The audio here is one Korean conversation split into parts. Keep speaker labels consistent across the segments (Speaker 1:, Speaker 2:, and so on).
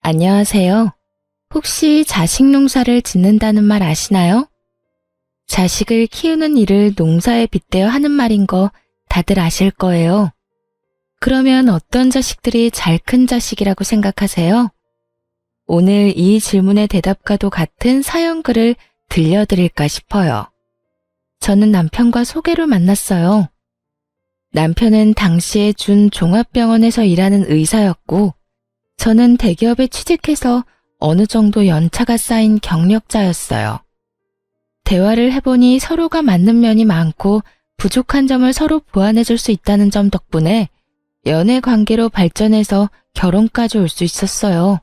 Speaker 1: 안녕하세요. 혹시 자식 농사를 짓는다는 말 아시나요? 자식을 키우는 일을 농사에 빗대어 하는 말인 거 다들 아실 거예요. 그러면 어떤 자식들이 잘 큰 자식이라고 생각하세요? 오늘 이 질문의 대답과도 같은 사연글을 들려드릴까 싶어요. 저는 남편과 소개로 만났어요. 남편은 당시에 준 종합병원에서 일하는 의사였고, 저는 대기업에 취직해서 어느 정도 연차가 쌓인 경력자였어요. 대화를 해보니 서로가 맞는 면이 많고 부족한 점을 서로 보완해 줄 수 있다는 점 덕분에 연애 관계로 발전해서 결혼까지 올 수 있었어요.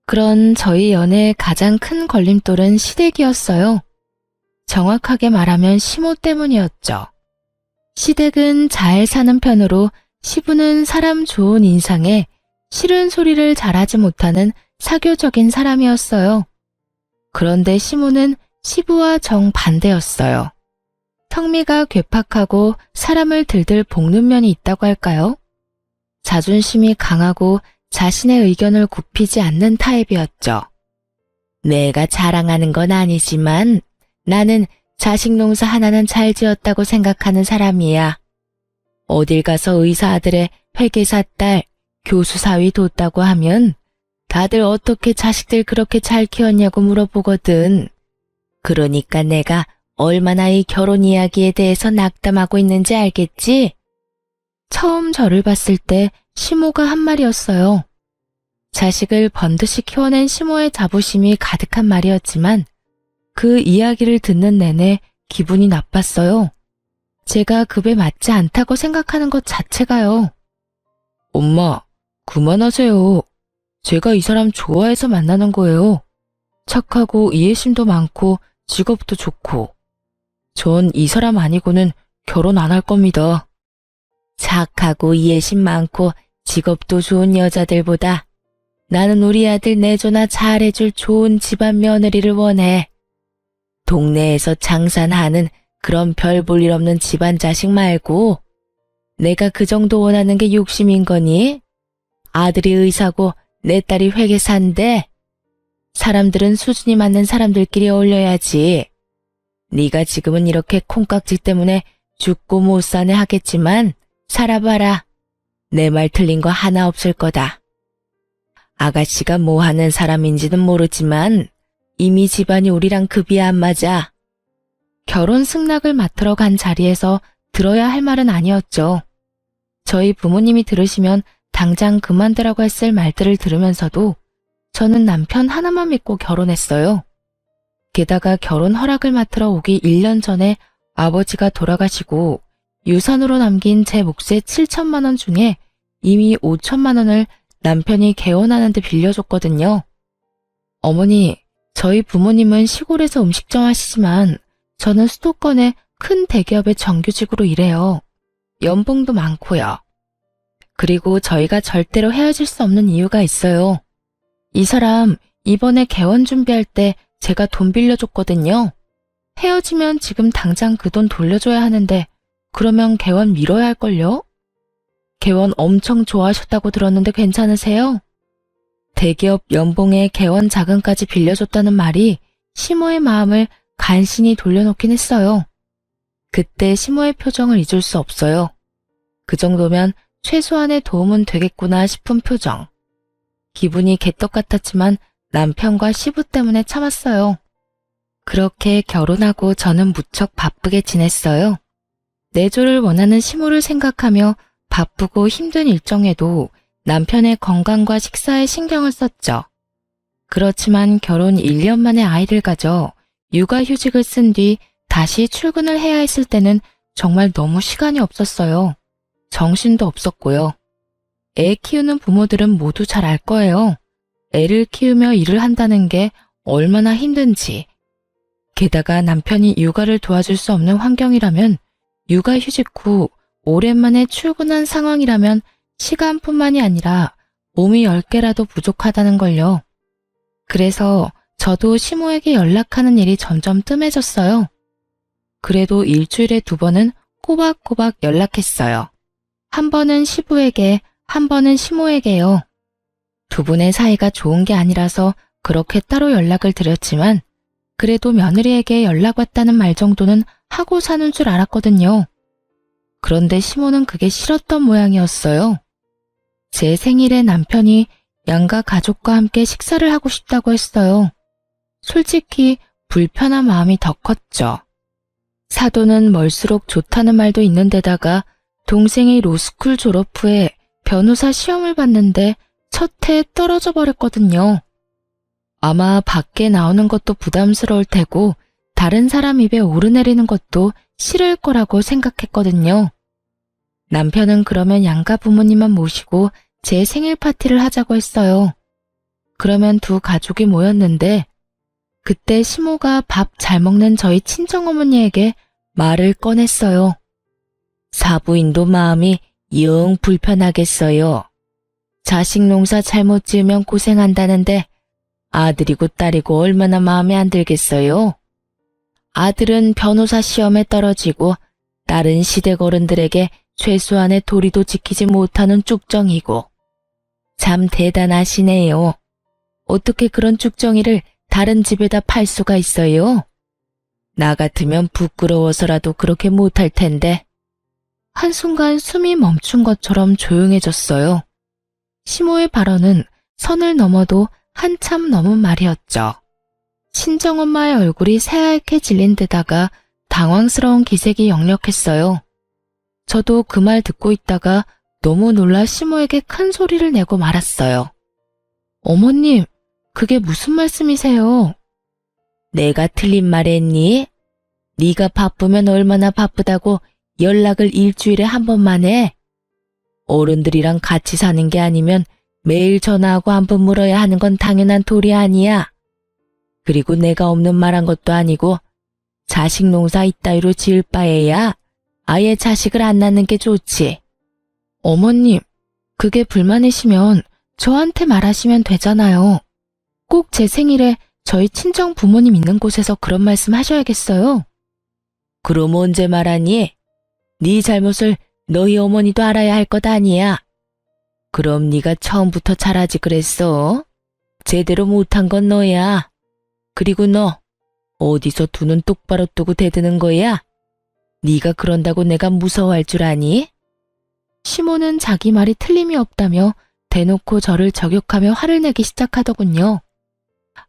Speaker 1: 그런 저희 연애의 가장 큰 걸림돌은 시댁이었어요. 정확하게 말하면 시모 때문이었죠. 시댁은 잘 사는 편으로 시부는 사람 좋은 인상에 싫은 소리를 잘하지 못하는 사교적인 사람이었어요. 그런데 시모는 시부와 정반대였어요. 성미가 괴팍하고 사람을 들들 볶는 면이 있다고 할까요? 자존심이 강하고 자신의 의견을 굽히지 않는 타입이었죠. 내가 자랑하는 건 아니지만 나는 자식 농사 하나는 잘 지었다고 생각하는 사람이야. 어딜 가서 의사 아들의 회계사 딸, 교수 사위 뒀다고 하면 다들 어떻게 자식들 그렇게 잘 키웠냐고 물어보거든. 그러니까 내가 얼마나 이 결혼 이야기에 대해서 낙담하고 있는지 알겠지? 처음 저를 봤을 때 시모가 한 말이었어요. 자식을 번듯이 키워낸 시모의 자부심이 가득한 말이었지만 그 이야기를 듣는 내내 기분이 나빴어요. 제가 급에 맞지 않다고 생각하는 것 자체가요. 엄마, 그만하세요. 제가 이 사람 좋아해서 만나는 거예요. 착하고 이해심도 많고 직업도 좋고. 전 이 사람 아니고는 결혼 안 할 겁니다. 착하고 이해심 많고 직업도 좋은 여자들보다 나는 우리 아들 내조나 잘해줄 좋은 집안 며느리를 원해. 동네에서 장산하는 그런 별 볼 일 없는 집안 자식 말고 내가 그 정도 원하는 게 욕심인 거니? 아들이 의사고 내 딸이 회계사인데 사람들은 수준이 맞는 사람들끼리 어울려야지. 네가 지금은 이렇게 콩깍지 때문에 죽고 못 사네 하겠지만 살아봐라. 내 말 틀린 거 하나 없을 거다. 아가씨가 뭐 하는 사람인지는 모르지만 이미 집안이 우리랑 급이 안 맞아. 결혼 승낙을 맡으러 간 자리에서 들어야 할 말은 아니었죠. 저희 부모님이 들으시면 당장 그만두라고 했을 말들을 들으면서도 저는 남편 하나만 믿고 결혼했어요. 게다가 결혼 허락을 맡으러 오기 1년 전에 아버지가 돌아가시고 유산으로 남긴 제 몫의 7천만 원 중에 이미 5천만 원을 남편이 개원하는데 빌려줬거든요. 어머니, 저희 부모님은 시골에서 음식점 하시지만 저는 수도권의 큰 대기업의 정규직으로 일해요. 연봉도 많고요. 그리고 저희가 절대로 헤어질 수 없는 이유가 있어요. 이 사람 이번에 개원 준비할 때 제가 돈 빌려줬거든요. 헤어지면 지금 당장 그 돈 돌려줘야 하는데 그러면 개원 미뤄야 할걸요? 개원 엄청 좋아하셨다고 들었는데 괜찮으세요? 대기업 연봉에 개원 자금까지 빌려줬다는 말이 시모의 마음을 간신히 돌려놓긴 했어요. 그때 시모의 표정을 잊을 수 없어요. 그 정도면 최소한의 도움은 되겠구나 싶은 표정. 기분이 개떡 같았지만 남편과 시부 때문에 참았어요. 그렇게 결혼하고 저는 무척 바쁘게 지냈어요. 내조를 원하는 시모를 생각하며 바쁘고 힘든 일정에도 남편의 건강과 식사에 신경을 썼죠. 그렇지만 결혼 1년 만에 아이를 가져 육아휴직을 쓴 뒤 다시 출근을 해야 했을 때는 정말 너무 시간이 없었어요. 정신도 없었고요. 애 키우는 부모들은 모두 잘 알 거예요. 애를 키우며 일을 한다는 게 얼마나 힘든지. 게다가 남편이 육아를 도와줄 수 없는 환경이라면 육아휴직 후 오랜만에 출근한 상황이라면 시간뿐만이 아니라 몸이 10개라도 부족하다는 걸요. 그래서 저도 시모에게 연락하는 일이 점점 뜸해졌어요. 그래도 일주일에 2번은 꼬박꼬박 연락했어요. 한 번은 시부에게, 한 번은 시모에게요. 두 분의 사이가 좋은 게 아니라서 그렇게 따로 연락을 드렸지만 그래도 며느리에게 연락 왔다는 말 정도는 하고 사는 줄 알았거든요. 그런데 시모는 그게 싫었던 모양이었어요. 제 생일에 남편이 양가 가족과 함께 식사를 하고 싶다고 했어요. 솔직히 불편한 마음이 더 컸죠. 사돈은 멀수록 좋다는 말도 있는데다가 동생이 로스쿨 졸업 후에 변호사 시험을 봤는데 첫 해에 떨어져 버렸거든요. 아마 밖에 나오는 것도 부담스러울 테고 다른 사람 입에 오르내리는 것도 싫을 거라고 생각했거든요. 남편은 그러면 양가 부모님만 모시고 제 생일 파티를 하자고 했어요. 그러면 두 가족이 모였는데 그때 시모가 밥 잘 먹는 저희 친정어머니에게 말을 꺼냈어요. 사부인도 마음이 영 불편하겠어요. 자식 농사 잘못 지으면 고생한다는데 아들이고 딸이고 얼마나 마음에 안 들겠어요. 아들은 변호사 시험에 떨어지고 딸은 시댁 어른들에게 최소한의 도리도 지키지 못하는 쭉정이고. 참 대단하시네요. 어떻게 그런 쭉정이를 다른 집에다 팔 수가 있어요? 나 같으면 부끄러워서라도 그렇게 못할 텐데. 한순간 숨이 멈춘 것처럼 조용해졌어요. 시모의 발언은 선을 넘어도 한참 넘은 말이었죠. 친정엄마의 얼굴이 새하얗게 질린 데다가 당황스러운 기색이 역력했어요. 저도 그 말 듣고 있다가 너무 놀라 시모에게 큰 소리를 내고 말았어요. 어머님, 그게 무슨 말씀이세요? 내가 틀린 말 했니? 네가 바쁘면 얼마나 바쁘다고 연락을 일주일에 한 번만 해? 어른들이랑 같이 사는 게 아니면 매일 전화하고 한 번 물어야 하는 건 당연한 도리 아니야. 그리고 내가 없는 말 한 것도 아니고 자식 농사 이따위로 지을 바에야 아예 자식을 안 낳는 게 좋지. 어머님, 그게 불만이시면 저한테 말하시면 되잖아요. 꼭 제 생일에 저희 친정 부모님 있는 곳에서 그런 말씀 하셔야겠어요. 그럼 언제 말하니? 네 잘못을 너희 어머니도 알아야 할 것 아니야. 그럼 네가 처음부터 잘하지 그랬어. 제대로 못한 건 너야. 그리고 너 어디서 두 눈 똑바로 뜨고 대드는 거야? 네가 그런다고 내가 무서워할 줄 아니? 시모는 자기 말이 틀림이 없다며 대놓고 저를 저격하며 화를 내기 시작하더군요.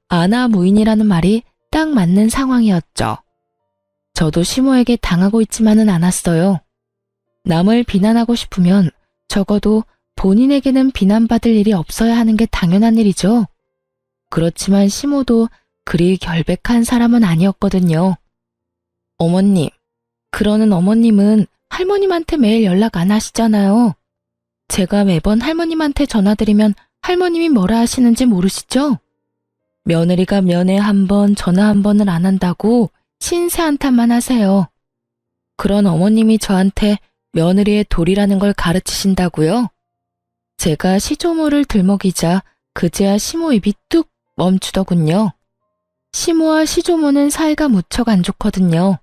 Speaker 1: 아나무인이라는 말이 딱 맞는 상황이었죠. 저도 시모에게 당하고 있지만은 않았어요. 남을 비난하고 싶으면 적어도 본인에게는 비난받을 일이 없어야 하는 게 당연한 일이죠. 그렇지만 시모도 그리 결백한 사람은 아니었거든요. 어머님, 그러는 어머님은 할머님한테 매일 연락 안 하시잖아요. 제가 매번 할머님한테 전화드리면 할머님이 뭐라 하시는지 모르시죠? 며느리가 면회 한 번, 전화 한 번을 안 한다고 신세 한탄만 하세요. 그런 어머님이 저한테 며느리의 도리라는 걸 가르치신다고요? 제가 시조모를 들먹이자 그제야 시모 입이 뚝 멈추더군요. 시모와 시조모는 사이가 무척 안 좋거든요.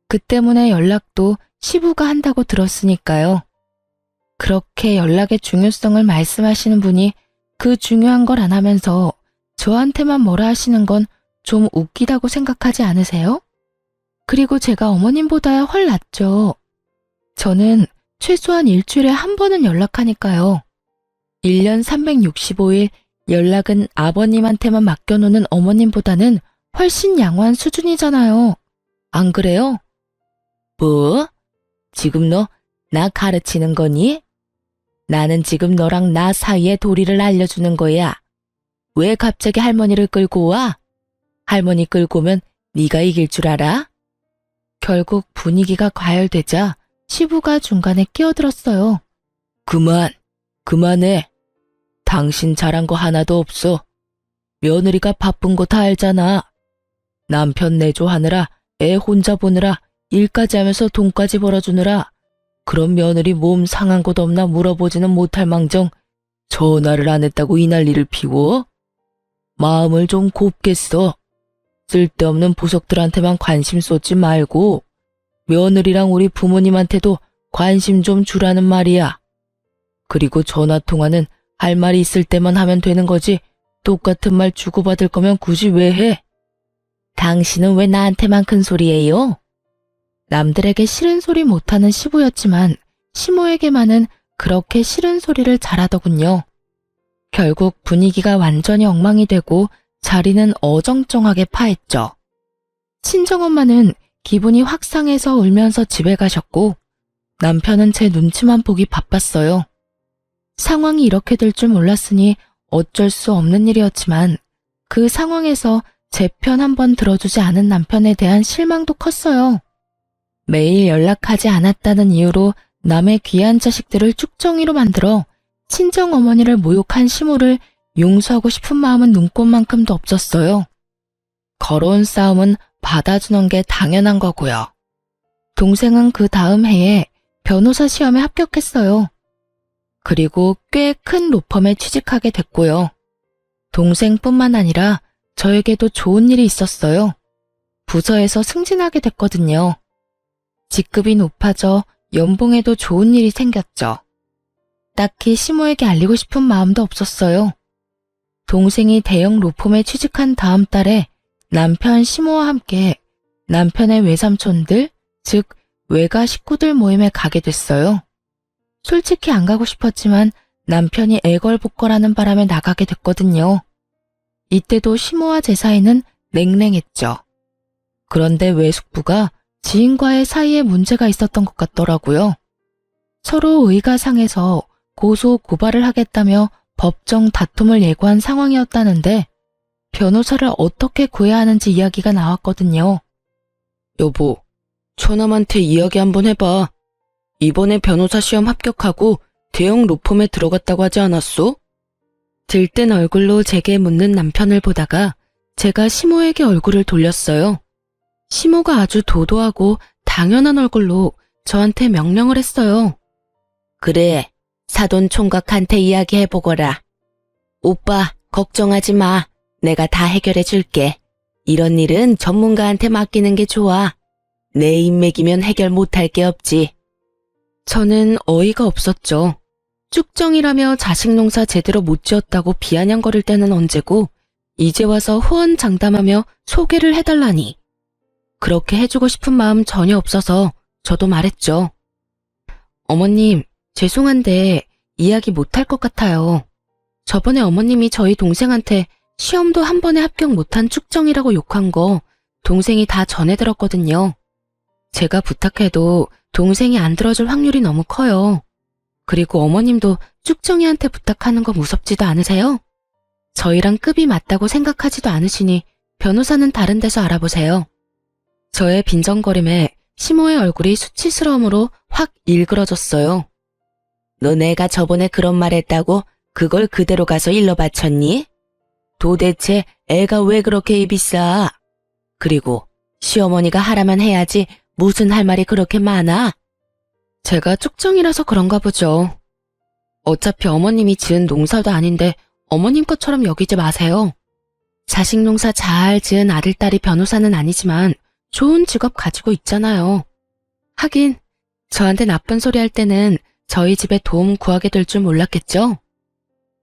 Speaker 1: 그 때문에 연락도 시부가 한다고 들었으니까요. 그렇게 연락의 중요성을 말씀하시는 분이 그 중요한 걸 안 하면서 저한테만 뭐라 하시는 건 좀 웃기다고 생각하지 않으세요? 그리고 제가 어머님보다야 훨 낫죠. 저는 최소한 일주일에 한 번은 연락하니까요. 1년 365일 연락은 아버님한테만 맡겨놓는 어머님보다는 훨씬 양호한 수준이잖아요. 안 그래요? 뭐? 지금 너 나 가르치는 거니? 나는 지금 너랑 나 사이의 도리를 알려주는 거야. 왜 갑자기 할머니를 끌고 와? 할머니 끌고 오면 네가 이길 줄 알아? 결국 분위기가 과열되자 시부가 중간에 끼어들었어요. 그만해. 당신 잘한 거 하나도 없어. 며느리가 바쁜 거 다 알잖아. 남편 내조하느라 애 혼자 보느라 일까지 하면서 돈까지 벌어주느라 그런 며느리 몸 상한 곳 없나 물어보지는 못할 망정 전화를 안 했다고 이 난리를 피워? 마음을 좀 곱게 써. 쓸데없는 보석들한테만 관심 쏟지 말고 며느리랑 우리 부모님한테도 관심 좀 주라는 말이야. 그리고 전화통화는 할 말이 있을 때만 하면 되는 거지. 똑같은 말 주고받을 거면 굳이 왜 해? 당신은 왜 나한테만 큰 소리예요? 남들에게 싫은 소리 못하는 시부였지만 시모에게만은 그렇게 싫은 소리를 잘하더군요. 결국 분위기가 완전히 엉망이 되고 자리는 어정쩡하게 파했죠. 친정엄마는 기분이 확 상해서 울면서 집에 가셨고 남편은 제 눈치만 보기 바빴어요. 상황이 이렇게 될 줄 몰랐으니 어쩔 수 없는 일이었지만 그 상황에서 제 편 한번 들어주지 않은 남편에 대한 실망도 컸어요. 매일 연락하지 않았다는 이유로 남의 귀한 자식들을 쭉정이로 만들어 친정어머니를 모욕한 시모를 용서하고 싶은 마음은 눈꽃만큼도 없었어요. 걸어온 싸움은 받아주는 게 당연한 거고요. 동생은 그 다음 해에 변호사 시험에 합격했어요. 그리고 꽤 큰 로펌에 취직하게 됐고요. 동생뿐만 아니라 저에게도 좋은 일이 있었어요. 부서에서 승진하게 됐거든요. 직급이 높아져 연봉에도 좋은 일이 생겼죠. 딱히 시모에게 알리고 싶은 마음도 없었어요. 동생이 대형 로펌에 취직한 다음 달에 남편 시모와 함께 남편의 외삼촌들, 즉 외가 식구들 모임에 가게 됐어요. 솔직히 안 가고 싶었지만 남편이 애걸복걸하는 바람에 나가게 됐거든요. 이때도 시모와 제 사이는 냉랭했죠. 그런데 외숙부가 지인과의 사이에 문제가 있었던 것 같더라고요. 서로 의가 상해서 고소 고발을 하겠다며 법정 다툼을 예고한 상황이었다는데 변호사를 어떻게 구해야 하는지 이야기가 나왔거든요. 여보, 처남한테 이야기 한번 해봐. 이번에 변호사 시험 합격하고 대형 로펌에 들어갔다고 하지 않았소? 들뜬 얼굴로 제게 묻는 남편을 보다가 제가 시모에게 얼굴을 돌렸어요. 시모가 아주 도도하고 당연한 얼굴로 저한테 명령을 했어요. 그래, 사돈 총각한테 이야기해보거라. 오빠, 걱정하지 마. 내가 다 해결해 줄게. 이런 일은 전문가한테 맡기는 게 좋아. 내 인맥이면 해결 못할 게 없지. 저는 어이가 없었죠. 쭉정이라며 자식 농사 제대로 못 지었다고 비아냥거릴 때는 언제고 이제 와서 호언장담하며 소개를 해달라니. 그렇게 해주고 싶은 마음 전혀 없어서 저도 말했죠. 어머님, 죄송한데 이야기 못할 것 같아요. 저번에 어머님이 저희 동생한테 시험도 한 번에 합격 못한 쭉정이라고 욕한 거 동생이 다 전해 들었거든요. 제가 부탁해도 동생이 안 들어줄 확률이 너무 커요. 그리고 어머님도 쭉정이한테 부탁하는 거 무섭지도 않으세요? 저희랑 급이 맞다고 생각하지도 않으시니 변호사는 다른 데서 알아보세요. 저의 빈정거림에 시모의 얼굴이 수치스러움으로 확 일그러졌어요. 너 내가 저번에 그런 말 했다고 그걸 그대로 가서 일러 바쳤니? 도대체 애가 왜 그렇게 입이 싸? 그리고 시어머니가 하라면 해야지 무슨 할 말이 그렇게 많아? 제가 쭉정이라서 그런가 보죠. 어차피 어머님이 지은 농사도 아닌데 어머님 것처럼 여기지 마세요. 자식 농사 잘 지은 아들딸이 변호사는 아니지만 좋은 직업 가지고 있잖아요. 하긴 저한테 나쁜 소리 할 때는 저희 집에 도움 구하게 될 줄 몰랐겠죠?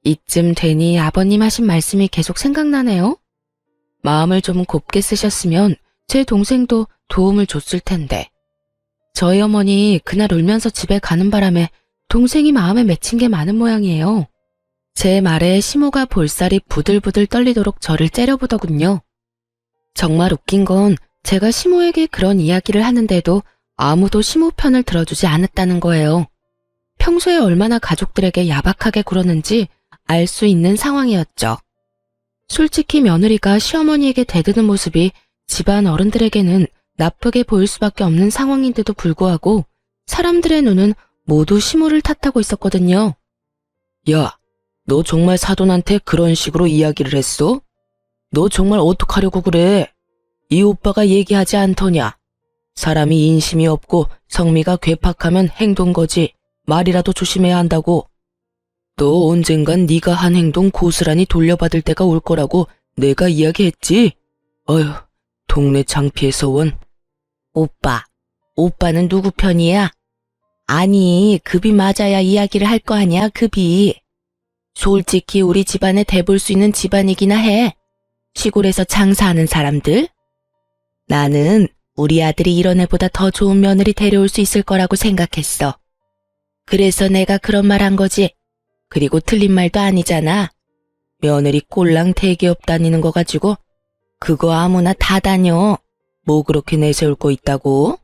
Speaker 1: 이쯤 되니 아버님 하신 말씀이 계속 생각나네요. 마음을 좀 곱게 쓰셨으면 제 동생도 도움을 줬을 텐데. 저희 어머니 그날 울면서 집에 가는 바람에 동생이 마음에 맺힌 게 많은 모양이에요. 제 말에 시모가 볼살이 부들부들 떨리도록 저를 째려보더군요. 정말 웃긴 건 제가 시모에게 그런 이야기를 하는데도 아무도 시모 편을 들어주지 않았다는 거예요. 평소에 얼마나 가족들에게 야박하게 굴었는지 알 수 있는 상황이었죠. 솔직히 며느리가 시어머니에게 대드는 모습이 집안 어른들에게는 나쁘게 보일 수밖에 없는 상황인데도 불구하고 사람들의 눈은 모두 시모를 탓하고 있었거든요. 야, 너 정말 사돈한테 그런 식으로 이야기를 했어? 너 정말 어떡하려고 그래? 이 오빠가 얘기하지 않더냐? 사람이 인심이 없고 성미가 괴팍하면 행동거지 말이라도 조심해야 한다고. 너 언젠간 네가 한 행동 고스란히 돌려받을 때가 올 거라고 내가 이야기했지? 어휴, 동네 창피해서 원. 오빠는 누구 편이야? 아니, 급이 맞아야 이야기를 할 거 아니야, 급이. 솔직히 우리 집안에 대볼 수 있는 집안이기나 해. 시골에서 장사하는 사람들. 나는 우리 아들이 이런 애보다 더 좋은 며느리 데려올 수 있을 거라고 생각했어. 그래서 내가 그런 말 한 거지. 그리고 틀린 말도 아니잖아. 며느리 꼴랑 대기업 다니는 거 가지고 그거 아무나 다 다녀. 뭐 그렇게 내세울 거 있다고?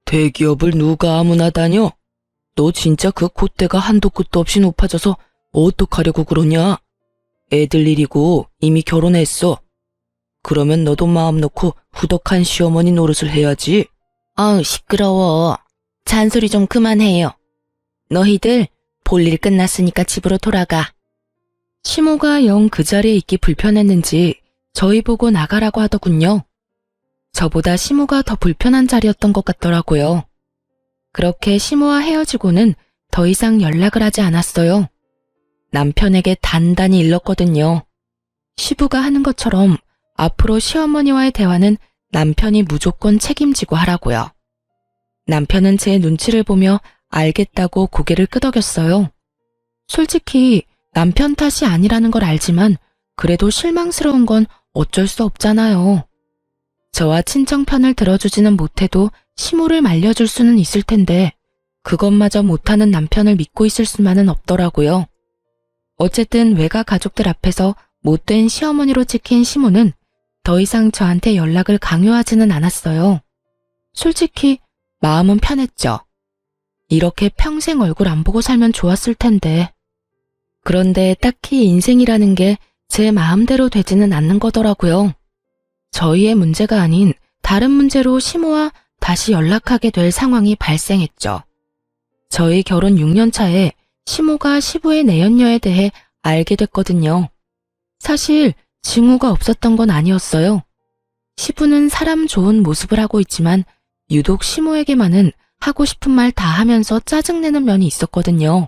Speaker 1: 대기업을 누가 아무나 다녀? 너 진짜 그 콧대가 한도 끝도 없이 높아져서 어떡하려고 그러냐? 애들 일이고 이미 결혼했어. 그러면 너도 마음 놓고 후덕한 시어머니 노릇을 해야지. 아우 시끄러워. 잔소리 좀 그만해요. 너희들 볼일 끝났으니까 집으로 돌아가. 시모가 영 그 자리에 있기 불편했는지 저희 보고 나가라고 하더군요. 저보다 시모가 더 불편한 자리였던 것 같더라고요. 그렇게 시모와 헤어지고는 더 이상 연락을 하지 않았어요. 남편에게 단단히 일렀거든요. 시부가 하는 것처럼 앞으로 시어머니와의 대화는 남편이 무조건 책임지고 하라고요. 남편은 제 눈치를 보며 알겠다고 고개를 끄덕였어요. 솔직히 남편 탓이 아니라는 걸 알지만 그래도 실망스러운 건 어쩔 수 없잖아요. 저와 친정 편을 들어주지는 못해도 시모를 말려줄 수는 있을 텐데 그것마저 못하는 남편을 믿고 있을 수만은 없더라고요. 어쨌든 외가 가족들 앞에서 못된 시어머니로 찍힌 시모는 더 이상 저한테 연락을 강요하지는 않았어요. 솔직히 마음은 편했죠. 이렇게 평생 얼굴 안 보고 살면 좋았을 텐데. 그런데 딱히 인생이라는 게 제 마음대로 되지는 않는 거더라고요. 저희의 문제가 아닌 다른 문제로 시모와 다시 연락하게 될 상황이 발생했죠. 저희 결혼 6년 차에 시모가 시부의 내연녀에 대해 알게 됐거든요. 사실 징후가 없었던 건 아니었어요. 시부는 사람 좋은 모습을 하고 있지만 유독 시모에게만은 하고 싶은 말 다 하면서 짜증내는 면이 있었거든요.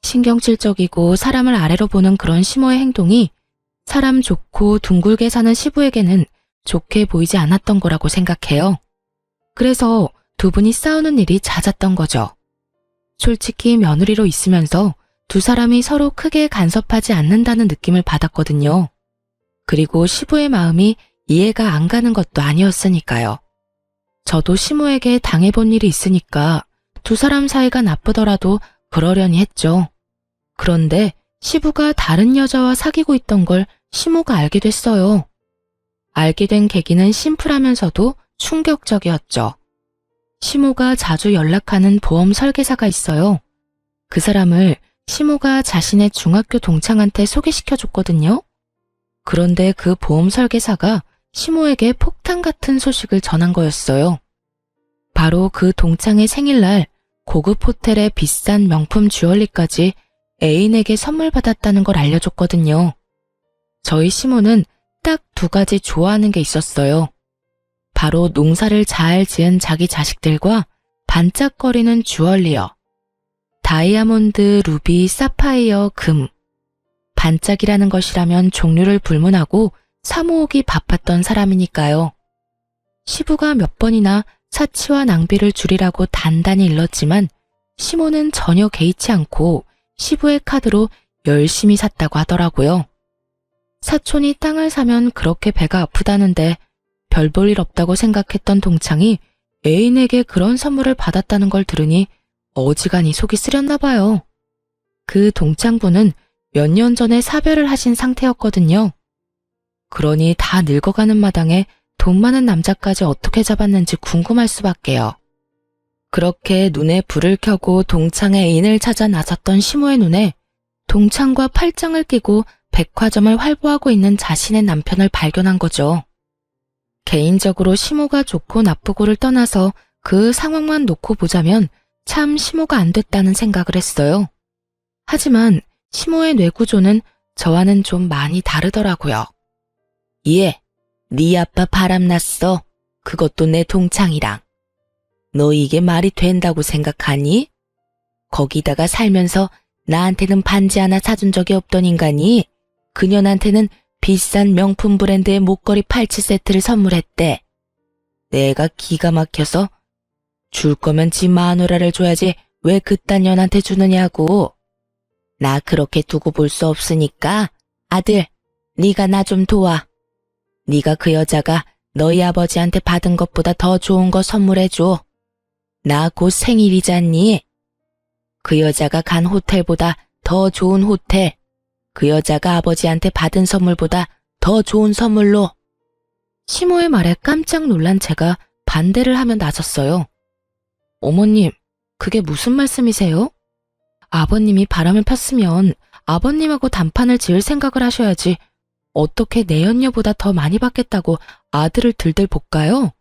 Speaker 1: 신경질적이고 사람을 아래로 보는 그런 시모의 행동이 사람 좋고 둥글게 사는 시부에게는 좋게 보이지 않았던 거라고 생각해요. 그래서 두 분이 싸우는 일이 잦았던 거죠. 솔직히 며느리로 있으면서 두 사람이 서로 크게 간섭하지 않는다는 느낌을 받았거든요. 그리고 시부의 마음이 이해가 안 가는 것도 아니었으니까요. 저도 시모에게 당해본 일이 있으니까 두 사람 사이가 나쁘더라도 그러려니 했죠. 그런데 시부가 다른 여자와 사귀고 있던 걸 시모가 알게 됐어요. 알게 된 계기는 심플하면서도 충격적이었죠. 시모가 자주 연락하는 보험 설계사가 있어요. 그 사람을 시모가 자신의 중학교 동창한테 소개시켜줬거든요. 그런데 그 보험 설계사가 시모에게 폭탄 같은 소식을 전한 거였어요. 바로 그 동창의 생일날 고급 호텔의 비싼 명품 주얼리까지 애인에게 선물 받았다는 걸 알려줬거든요. 저희 시모는 딱 두 가지 좋아하는 게 있었어요. 바로 농사를 잘 지은 자기 자식들과 반짝거리는 주얼리요. 다이아몬드, 루비, 사파이어, 금. 반짝이라는 것이라면 종류를 불문하고 사모으기 바빴던 사람이니까요. 시부가 몇 번이나 사치와 낭비를 줄이라고 단단히 일렀지만 시모는 전혀 개의치 않고 시부의 카드로 열심히 샀다고 하더라고요. 사촌이 땅을 사면 그렇게 배가 아프다는데 별 볼 일 없다고 생각했던 동창이 애인에게 그런 선물을 받았다는 걸 들으니 어지간히 속이 쓰렸나 봐요. 그 동창분은 몇 년 전에 사별을 하신 상태였거든요. 그러니 다 늙어가는 마당에 돈 많은 남자까지 어떻게 잡았는지 궁금할 수밖에요. 그렇게 눈에 불을 켜고 동창의 애인을 찾아 나섰던 시모의 눈에 동창과 팔짱을 끼고 백화점을 활보하고 있는 자신의 남편을 발견한 거죠. 개인적으로 시모가 좋고 나쁘고를 떠나서 그 상황만 놓고 보자면 참 시모가 안 됐다는 생각을 했어요. 하지만 시모의 뇌구조는 저와는 좀 많이 다르더라고요. 예, 네 아빠 바람났어. 그것도 내 동창이랑. 너 이게 말이 된다고 생각하니? 거기다가 살면서 나한테는 반지 하나 사준 적이 없던 인간이 그년한테는 비싼 명품 브랜드의 목걸이 팔찌 세트를 선물했대. 내가 기가 막혀서 줄 거면 지 마누라를 줘야지 왜 그딴 년한테 주느냐고. 나 그렇게 두고 볼 수 없으니까 아들, 네가 나 좀 도와. 네가 그 여자가 너희 아버지한테 받은 것보다 더 좋은 거 선물해줘. 나 곧 생일이잖니. 그 여자가 간 호텔보다 더 좋은 호텔, 그 여자가 아버지한테 받은 선물보다 더 좋은 선물로. 시모의 말에 깜짝 놀란 제가 반대를 하며 나섰어요. 어머님, 그게 무슨 말씀이세요? 아버님이 바람을 폈으면 아버님하고 단판을 지을 생각을 하셔야지 어떻게 내연녀보다 더 많이 받겠다고 아들을 들들 볶아요?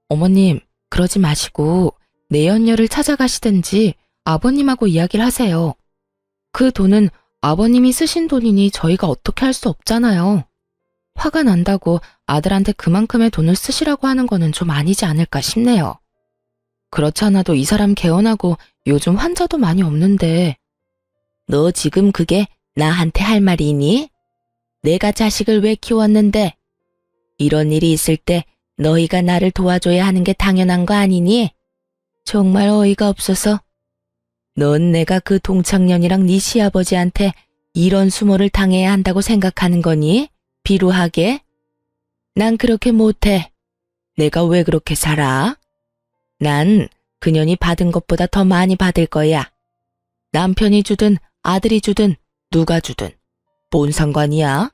Speaker 1: 어머님, 그러지 마시고 내연녀를 찾아가시든지 아버님하고 이야기를 하세요. 그 돈은 아버님이 쓰신 돈이니 저희가 어떻게 할 수 없잖아요. 화가 난다고 아들한테 그만큼의 돈을 쓰시라고 하는 거는 좀 아니지 않을까 싶네요. 그렇지 않아도 이 사람 개원하고 요즘 환자도 많이 없는데. 너 지금 그게 나한테 할 말이니? 내가 자식을 왜 키웠는데? 이런 일이 있을 때 너희가 나를 도와줘야 하는 게 당연한 거 아니니? 정말 어이가 없어서. 넌 내가 그 동창년이랑 네 시아버지한테 이런 수모를 당해야 한다고 생각하는 거니? 비루하게? 난 그렇게 못해. 내가 왜 그렇게 살아? 난 그년이 받은 것보다 더 많이 받을 거야. 남편이 주든 아들이 주든 누가 주든 뭔 상관이야?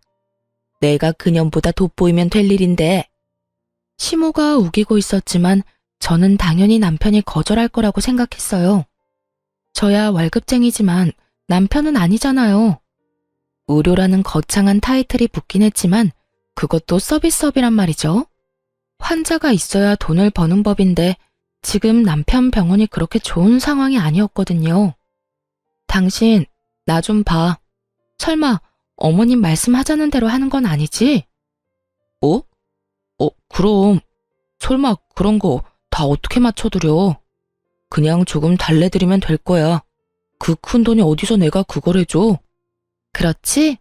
Speaker 1: 내가 그년보다 돋보이면 될 일인데. 시모가 우기고 있었지만 저는 당연히 남편이 거절할 거라고 생각했어요. 저야 월급쟁이지만 남편은 아니잖아요. 의료라는 거창한 타이틀이 붙긴 했지만 그것도 서비스업이란 말이죠. 환자가 있어야 돈을 버는 법인데 지금 남편 병원이 그렇게 좋은 상황이 아니었거든요. 당신, 나 좀 봐. 설마 어머님 말씀하자는 대로 하는 건 아니지? 어? 그럼. 설마 그런 거 다 어떻게 맞춰드려? 그냥 조금 달래드리면 될 거야. 그 큰 돈이 어디서 내가 그걸 해줘? 그렇지?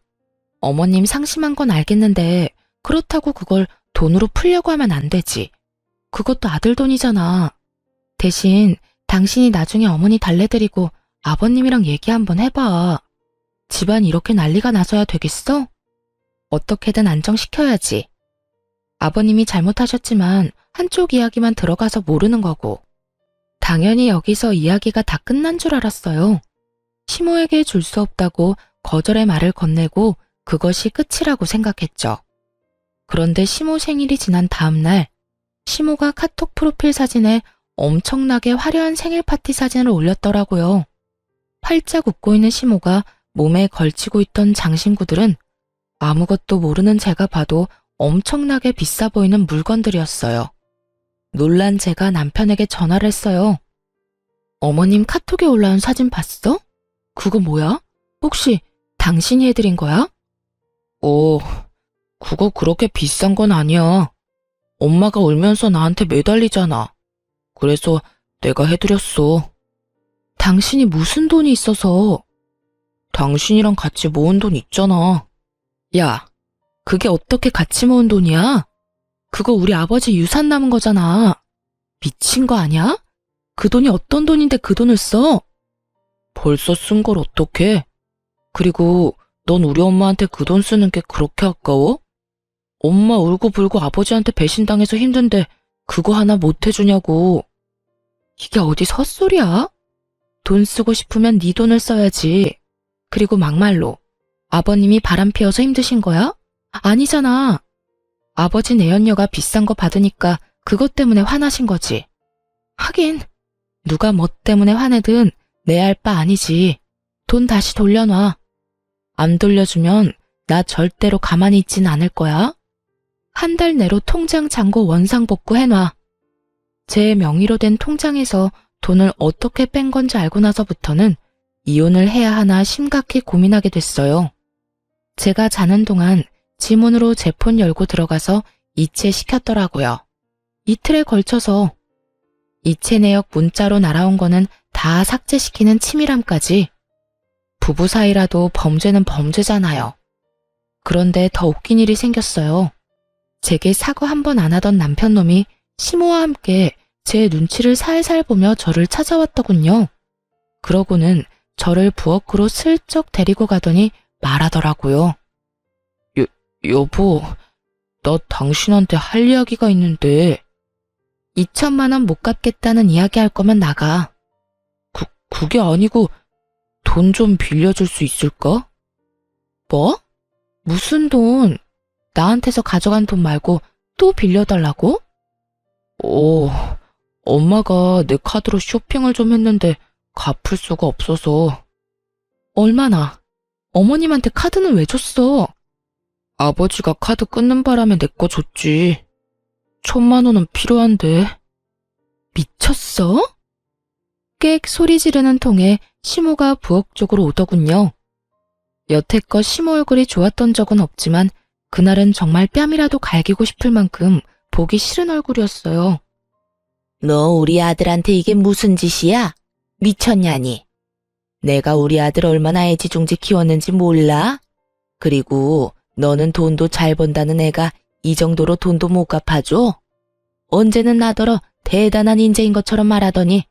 Speaker 1: 어머님 상심한 건 알겠는데 그렇다고 그걸 돈으로 풀려고 하면 안 되지. 그것도 아들 돈이잖아. 대신 당신이 나중에 어머니 달래드리고 아버님이랑 얘기 한번 해봐. 집안 이렇게 난리가 나서야 되겠어? 어떻게든 안정시켜야지. 아버님이 잘못하셨지만 한쪽 이야기만 들어가서 모르는 거고. 당연히 여기서 이야기가 다 끝난 줄 알았어요. 시모에게 줄 수 없다고 거절의 말을 건네고 그것이 끝이라고 생각했죠. 그런데 시모 생일이 지난 다음 날, 시모가 카톡 프로필 사진에 엄청나게 화려한 생일 파티 사진을 올렸더라고요. 활짝 웃고 있는 시모가 몸에 걸치고 있던 장신구들은 아무것도 모르는 제가 봐도 엄청나게 비싸 보이는 물건들이었어요. 놀란 제가 남편에게 전화를 했어요. 어머님 카톡에 올라온 사진 봤어? 그거 뭐야? 혹시 당신이 해드린 거야? 그거 그렇게 비싼 건 아니야. 엄마가 울면서 나한테 매달리잖아. 그래서 내가 해드렸어. 당신이 무슨 돈이 있어서? 당신이랑 같이 모은 돈 있잖아. 야, 그게 어떻게 같이 모은 돈이야? 그거 우리 아버지 유산 남은 거잖아. 미친 거 아니야? 그 돈이 어떤 돈인데 그 돈을 써? 벌써 쓴 걸 어떡해? 그리고 넌 우리 엄마한테 그 돈 쓰는 게 그렇게 아까워? 엄마 울고불고 아버지한테 배신당해서 힘든데 그거 하나 못 해주냐고. 이게 어디 헛소리야? 돈 쓰고 싶으면 네 돈을 써야지. 그리고 막말로 아버님이 바람 피워서 힘드신 거야? 아니잖아. 아버지 내연녀가 비싼 거 받으니까 그것 때문에 화나신 거지. 하긴 누가 뭐 때문에 화내든 내 알 바 아니지. 돈 다시 돌려놔. 안 돌려주면 나 절대로 가만히 있진 않을 거야. 한 달 내로 통장 잔고 원상복구 해놔. 제 명의로 된 통장에서 돈을 어떻게 뺀 건지 알고 나서부터는 이혼을 해야 하나 심각히 고민하게 됐어요. 제가 자는 동안 지문으로 제 폰 열고 들어가서 이체시켰더라고요. 이틀에 걸쳐서. 이체 내역 문자로 날아온 거는 다 삭제시키는 치밀함까지. 부부 사이라도 범죄는 범죄잖아요. 그런데 더 웃긴 일이 생겼어요. 제게 사과 한 번 안 하던 남편놈이 시모와 함께 제 눈치를 살살 보며 저를 찾아왔더군요. 그러고는 저를 부엌으로 슬쩍 데리고 가더니 말하더라고요. 여보, 나 당신한테 할 이야기가 있는데. 2천만 원 못 갚겠다는 이야기 할 거면 나가. 그게 아니고 돈 좀 빌려줄 수 있을까? 뭐? 무슨 돈? 나한테서 가져간 돈 말고 또 빌려달라고? 엄마가 내 카드로 쇼핑을 좀 했는데 갚을 수가 없어서. 얼마나? 어머님한테 카드는 왜 줬어? 아버지가 카드 끊는 바람에 내 거 줬지. 1,000만 원은 필요한데. 미쳤어? 꽥 소리 지르는 통에 시모가 부엌 쪽으로 오더군요. 여태껏 시모 얼굴이 좋았던 적은 없지만 그날은 정말 뺨이라도 갈기고 싶을 만큼 보기 싫은 얼굴이었어요. 너 우리 아들한테 이게 무슨 짓이야? 미쳤냐니? 내가 우리 아들 얼마나 애지중지 키웠는지 몰라? 그리고 너는 돈도 잘 번다는 애가 이 정도로 돈도 못 갚아줘? 언제는 나더러 대단한 인재인 것처럼 말하더니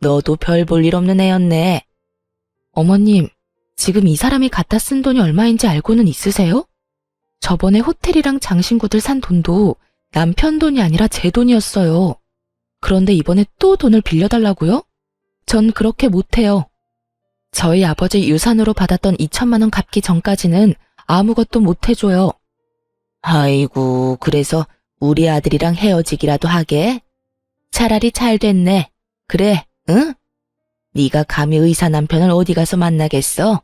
Speaker 1: 너도 별 볼 일 없는 애였네. 어머님, 지금 이 사람이 갖다 쓴 돈이 얼마인지 알고는 있으세요? 저번에 호텔이랑 장신구들 산 돈도 남편 돈이 아니라 제 돈이었어요. 그런데 이번에 또 돈을 빌려달라고요? 전 그렇게 못해요. 저희 아버지 유산으로 받았던 2천만 원 갚기 전까지는 아무것도 못해줘요. 아이고, 그래서 우리 아들이랑 헤어지기라도 하게? 차라리 잘 됐네. 그래, 응? 네가 감히 의사 남편을 어디 가서 만나겠어?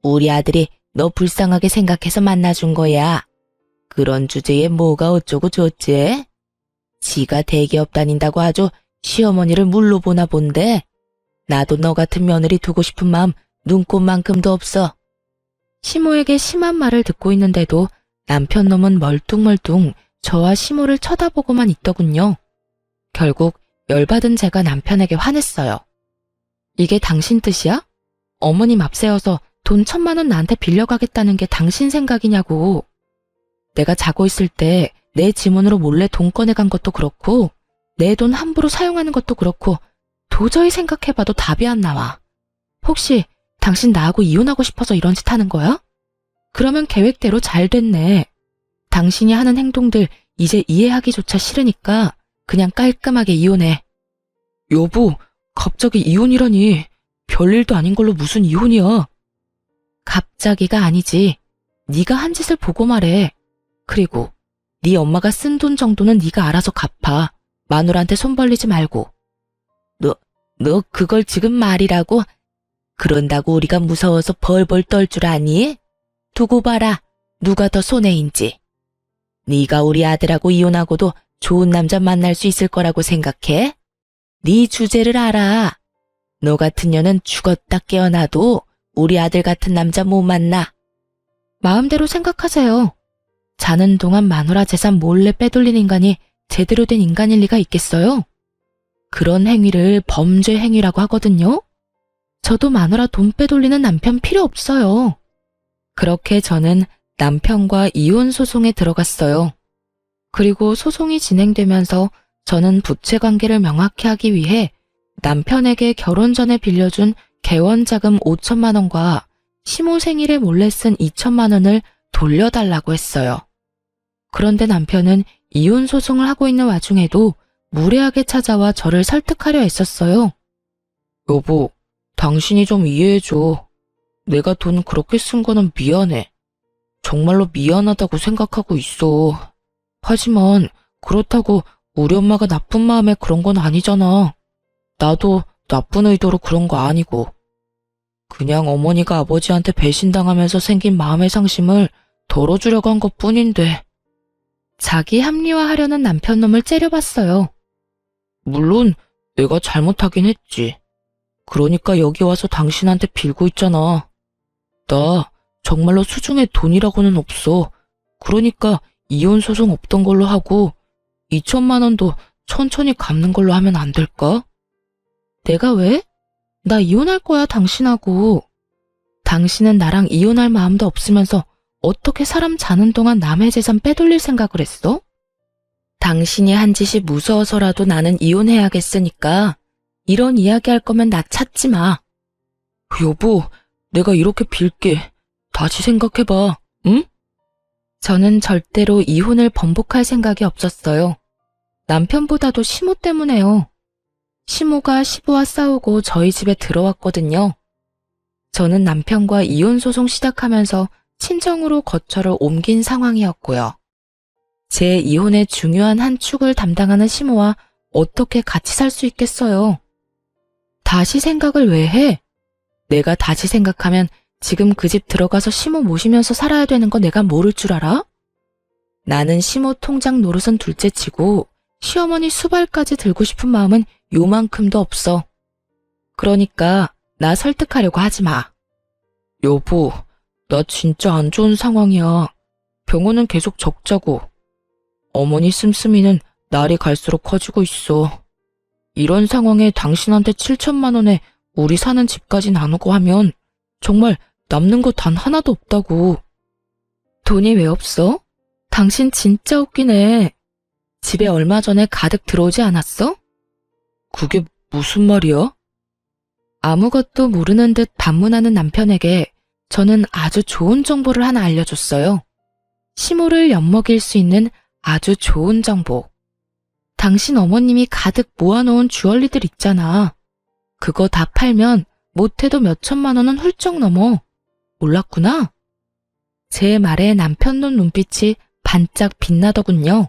Speaker 1: 우리 아들이 너 불쌍하게 생각해서 만나준 거야. 그런 주제에 뭐가 어쩌고 좋지? 지가 대기업 다닌다고 아주 시어머니를 물로 보나 본데 나도 너 같은 며느리 두고 싶은 마음 눈꼽만큼도 없어. 시모에게 심한 말을 듣고 있는데도 남편 놈은 멀뚱멀뚱 저와 시모를 쳐다보고만 있더군요. 결국 열받은 제가 남편에게 화냈어요. 이게 당신 뜻이야? 어머님 앞세워서 돈 1,000만 원 나한테 빌려가겠다는 게 당신 생각이냐고. 내가 자고 있을 때 내 지문으로 몰래 돈 꺼내간 것도 그렇고 내 돈 함부로 사용하는 것도 그렇고 도저히 생각해봐도 답이 안 나와. 혹시 당신 나하고 이혼하고 싶어서 이런 짓 하는 거야? 그러면 계획대로 잘 됐네. 당신이 하는 행동들 이제 이해하기조차 싫으니까 그냥 깔끔하게 이혼해. 여보, 갑자기 이혼이라니. 별일도 아닌 걸로 무슨 이혼이야. 갑자기가 아니지. 네가 한 짓을 보고 말해. 그리고 네 엄마가 쓴 돈 정도는 네가 알아서 갚아. 마누라한테 손 벌리지 말고. 너 그걸 지금 말이라고? 그런다고 우리가 무서워서 벌벌 떨 줄 아니? 두고 봐라. 누가 더 손해인지. 네가 우리 아들하고 이혼하고도 좋은 남자 만날 수 있을 거라고 생각해? 네 주제를 알아. 너 같은 년은 죽었다 깨어나도 우리 아들 같은 남자 못 만나. 마음대로 생각하세요. 자는 동안 마누라 재산 몰래 빼돌린 인간이 제대로 된 인간일 리가 있겠어요? 그런 행위를 범죄 행위라고 하거든요. 저도 마누라 돈 빼돌리는 남편 필요 없어요. 그렇게 저는 남편과 이혼 소송에 들어갔어요. 그리고 소송이 진행되면서 저는 부채 관계를 명확히 하기 위해 남편에게 결혼 전에 빌려준 개원자금 5천만 원과 시모 생일에 몰래 쓴 2천만 원을 돌려달라고 했어요. 그런데 남편은 이혼 소송을 하고 있는 와중에도 무례하게 찾아와 저를 설득하려 했었어요. 여보, 당신이 좀 이해해줘. 내가 돈 그렇게 쓴 거는 미안해. 정말로 미안하다고 생각하고 있어. 하지만 그렇다고 우리 엄마가 나쁜 마음에 그런 건 아니잖아. 나도 나쁜 의도로 그런 거 아니고. 그냥 어머니가 아버지한테 배신당하면서 생긴 마음의 상심을 덜어주려고 한 것뿐인데. 자기 합리화하려는 남편 놈을 째려봤어요. 물론 내가 잘못하긴 했지. 그러니까 여기 와서 당신한테 빌고 있잖아. 나 정말로 수중에 돈이라고는 없어. 그러니까 이혼 소송 없던 걸로 하고 2천만 원도 천천히 갚는 걸로 하면 안 될까? 내가 왜? 나 이혼할 거야, 당신하고. 당신은 나랑 이혼할 마음도 없으면서 어떻게 사람 자는 동안 남의 재산 빼돌릴 생각을 했어? 당신이 한 짓이 무서워서라도 나는 이혼해야겠으니까 이런 이야기 할 거면 나 찾지 마.
Speaker 2: 여보, 내가 이렇게 빌게. 다시 생각해봐, 응?
Speaker 1: 저는 절대로 이혼을 번복할 생각이 없었어요. 남편보다도 시모 때문에요. 시모가 시부와 싸우고 저희 집에 들어왔거든요. 저는 남편과 이혼 소송 시작하면서 친정으로 거처를 옮긴 상황이었고요. 제 이혼의 중요한 한 축을 담당하는 시모와 어떻게 같이 살 수 있겠어요? 다시 생각을 왜 해? 내가 다시 생각하면 지금 그 집 들어가서 시모 모시면서 살아야 되는 거 내가 모를 줄 알아? 나는 시모 통장 노릇은 둘째치고 시어머니 수발까지 들고 싶은 마음은 요만큼도 없어. 그러니까 나 설득하려고 하지 마.
Speaker 2: 여보, 나 진짜 안 좋은 상황이야. 병원은 계속 적자고. 어머니 씀씀이는 날이 갈수록 커지고 있어. 이런 상황에 당신한테 7천만 원에 우리 사는 집까지 나누고 하면 정말 남는 거 단 하나도 없다고.
Speaker 1: 돈이 왜 없어? 당신 진짜 웃기네. 집에 얼마 전에 가득 들어오지 않았어?
Speaker 2: 그게 무슨 말이야?
Speaker 1: 아무것도 모르는 듯 반문하는 남편에게 저는 아주 좋은 정보를 하나 알려줬어요. 시모를 엿먹일 수 있는 아주 좋은 정보. 당신 어머님이 가득 모아놓은 주얼리들 있잖아. 그거 다 팔면 못해도 몇 천만 원은 훌쩍 넘어. 몰랐구나? 제 말에 남편 눈빛이 반짝 빛나더군요.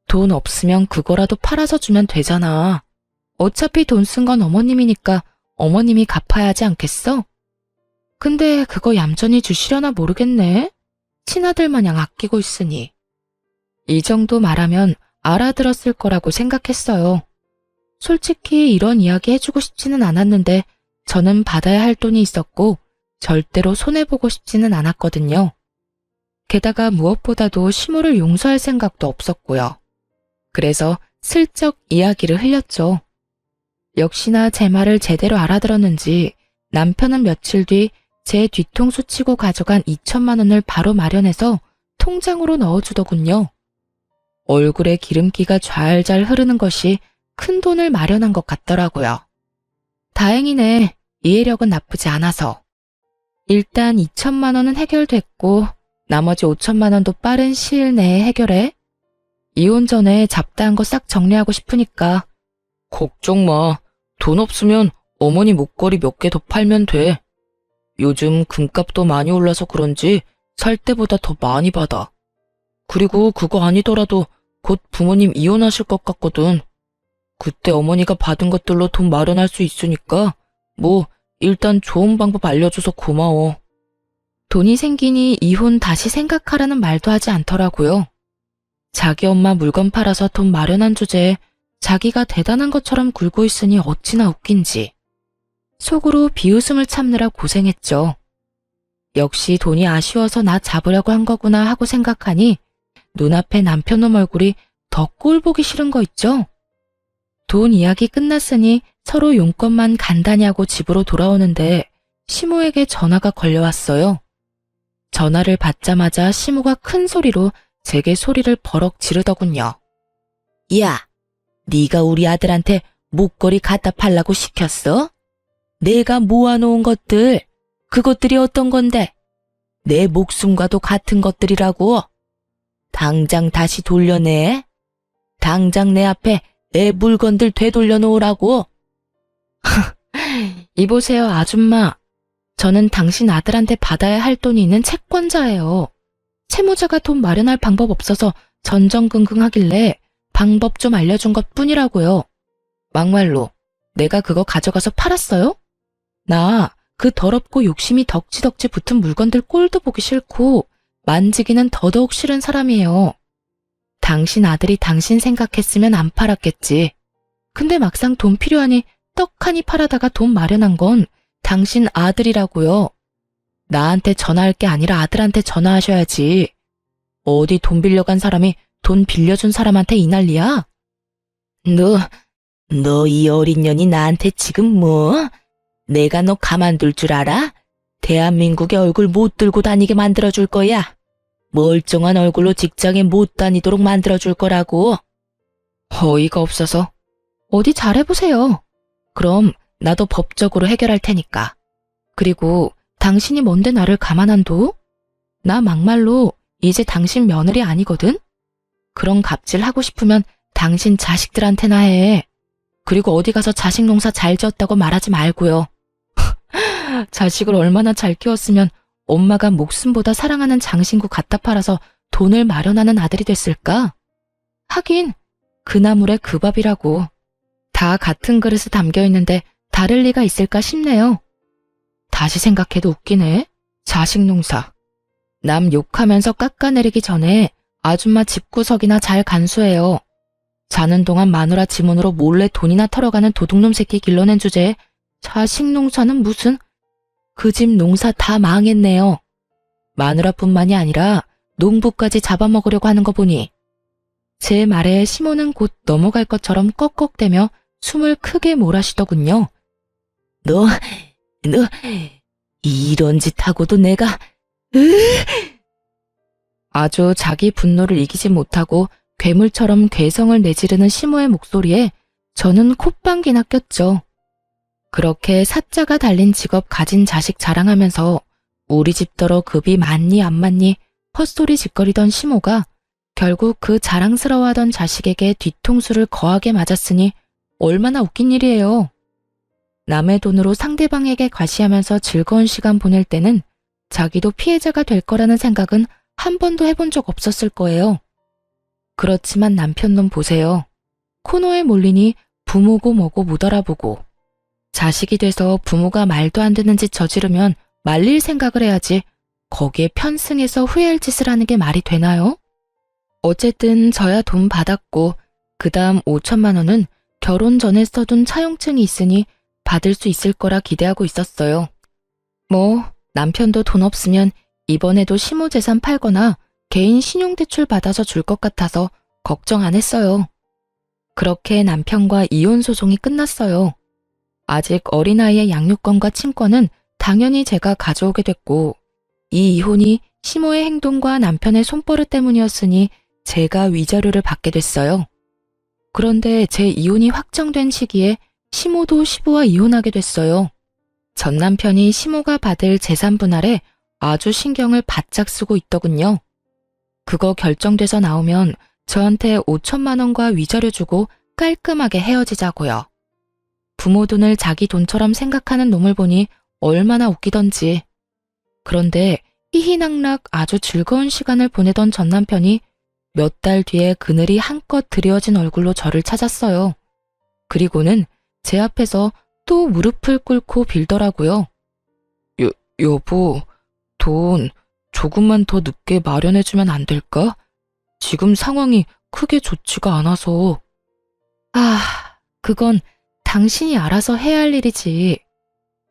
Speaker 1: 돈 없으면 그거라도 팔아서 주면 되잖아. 어차피 돈 쓴 건 어머님이니까 어머님이 갚아야 하지 않겠어? 근데 그거 얌전히 주시려나 모르겠네. 친아들 마냥 아끼고 있으니. 이 정도 말하면 알아들었을 거라고 생각했어요. 솔직히 이런 이야기 해주고 싶지는 않았는데 저는 받아야 할 돈이 있었고 절대로 손해보고 싶지는 않았거든요. 게다가 무엇보다도 시모를 용서할 생각도 없었고요. 그래서 슬쩍 이야기를 흘렸죠. 역시나 제 말을 제대로 알아들었는지 남편은 며칠 뒤 제 뒤통수 치고 가져간 2천만 원을 바로 마련해서 통장으로 넣어주더군요. 얼굴에 기름기가 좔좔 흐르는 것이 큰 돈을 마련한 것 같더라고요. 다행이네. 이해력은 나쁘지 않아서. 일단 2천만 원은 해결됐고 나머지 5천만 원도 빠른 시일 내에 해결해. 이혼 전에 잡다한 거 싹 정리하고 싶으니까.
Speaker 2: 걱정 마. 돈 없으면 어머니 목걸이 몇 개 더 팔면 돼. 요즘 금값도 많이 올라서 그런지 살 때보다 더 많이 받아. 그리고 그거 아니더라도 곧 부모님 이혼하실 것 같거든. 그때 어머니가 받은 것들로 돈 마련할 수 있으니까 뭐 일단 좋은 방법 알려줘서 고마워.
Speaker 1: 돈이 생기니 이혼 다시 생각하라는 말도 하지 않더라고요. 자기 엄마 물건 팔아서 돈 마련한 주제에 자기가 대단한 것처럼 굴고 있으니 어찌나 웃긴지. 속으로 비웃음을 참느라 고생했죠. 역시 돈이 아쉬워서 나 잡으려고 한 거구나 하고 생각하니 눈앞에 남편놈 얼굴이 더 꼴 보기 싫은 거 있죠? 돈 이야기 끝났으니 서로 용건만 간단히 하고 집으로 돌아오는데 시모에게 전화가 걸려왔어요. 전화를 받자마자 시모가 큰 소리로 제게 소리를 버럭 지르더군요.
Speaker 2: 야, 네가 우리 아들한테 목걸이 갖다 팔라고 시켰어? 내가 모아놓은 것들, 그것들이 어떤 건데? 내 목숨과도 같은 것들이라고. 당장 다시 돌려내. 당장 내 앞에 내 물건들 되돌려 놓으라고.
Speaker 1: 이보세요, 아줌마. 저는 당신 아들한테 받아야 할 돈이 있는 채권자예요. 채무자가 돈 마련할 방법 없어서 전전긍긍하길래 방법 좀 알려준 것 뿐이라고요. 막말로 내가 그거 가져가서 팔았어요? 나 그 더럽고 욕심이 덕지덕지 붙은 물건들 꼴도 보기 싫고 만지기는 더더욱 싫은 사람이에요. 당신 아들이 당신 생각했으면 안 팔았겠지. 근데 막상 돈 필요하니 떡하니 팔아다가 돈 마련한 건 당신 아들이라고요. 나한테 전화할 게 아니라 아들한테 전화하셔야지. 어디 돈 빌려간 사람이 돈 빌려준 사람한테 이 난리야?
Speaker 2: 너 이 어린 년이 나한테 지금 뭐? 내가 너 가만둘 줄 알아? 대한민국의 얼굴 못 들고 다니게 만들어줄 거야. 멀쩡한 얼굴로 직장에 못 다니도록 만들어줄 거라고.
Speaker 1: 어이가 없어서. 어디 잘해보세요. 그럼 나도 법적으로 해결할 테니까. 그리고 당신이 뭔데 나를 가만 안 둬? 나 막말로 이제 당신 며느리 아니거든? 그런 갑질 하고 싶으면 당신 자식들한테나 해. 그리고 어디 가서 자식 농사 잘 지었다고 말하지 말고요. 자식을 얼마나 잘 키웠으면 엄마가 목숨보다 사랑하는 장신구 갖다 팔아서 돈을 마련하는 아들이 됐을까? 하긴 그 나물에 그 밥이라고. 다 같은 그릇에 담겨 있는데 다를 리가 있을까 싶네요. 다시 생각해도 웃기네. 자식 농사. 남 욕하면서 깎아내리기 전에 아줌마 집구석이나 잘 간수해요. 자는 동안 마누라 지문으로 몰래 돈이나 털어가는 도둑놈 새끼 길러낸 주제에 자식 농사는 무슨. 그 집 농사 다 망했네요. 마누라뿐만이 아니라 농부까지 잡아먹으려고 하는 거 보니 제 말에 시모는 곧 넘어갈 것처럼 꺽꺽대며 숨을 크게 몰아쉬더군요. 너 이런 짓 하고도 내가 아주 자기 분노를 이기지 못하고 괴물처럼 괴성을 내지르는 시모의 목소리에 저는 콧방귀나 꼈죠. 그렇게 사자가 달린 직업 가진 자식 자랑하면서 우리 집더러 급이 많니 안 많니 헛소리 짓거리던 시모가 결국 그 자랑스러워하던 자식에게 뒤통수를 거하게 맞았으니 얼마나 웃긴 일이에요. 남의 돈으로 상대방에게 과시하면서 즐거운 시간 보낼 때는 자기도 피해자가 될 거라는 생각은 한 번도 해본 적 없었을 거예요. 그렇지만 남편놈 보세요. 코너에 몰리니 부모고 뭐고 못 알아보고 자식이 돼서 부모가 말도 안 되는 짓 저지르면 말릴 생각을 해야지 거기에 편승해서 후회할 짓을 하는 게 말이 되나요? 어쨌든 저야 돈 받았고 그 다음 5천만 원은 결혼 전에 써둔 차용증이 있으니 받을 수 있을 거라 기대하고 있었어요. 뭐 남편도 돈 없으면 이번에도 시모 재산 팔거나 개인 신용대출 받아서 줄 것 같아서 걱정 안 했어요. 그렇게 남편과 이혼 소송이 끝났어요. 아직 어린아이의 양육권과 친권은 당연히 제가 가져오게 됐고 이 이혼이 시모의 행동과 남편의 손버릇 때문이었으니 제가 위자료를 받게 됐어요. 그런데 제 이혼이 확정된 시기에 시모도 시부와 이혼하게 됐어요. 전 남편이 시모가 받을 재산 분할에 아주 신경을 바짝 쓰고 있더군요. 그거 결정돼서 나오면 저한테 5천만 원과 위자료 주고 깔끔하게 헤어지자고요. 부모 돈을 자기 돈처럼 생각하는 놈을 보니 얼마나 웃기던지. 그런데 희희낙낙 아주 즐거운 시간을 보내던 전 남편이 몇 달 뒤에 그늘이 한껏 드리워진 얼굴로 저를 찾았어요. 그리고는 제 앞에서 또 무릎을 꿇고 빌더라고요. 여보, 돈 조금만 더 늦게 마련해주면 안 될까? 지금 상황이 크게 좋지가 않아서. 그건 당신이 알아서 해야 할 일이지.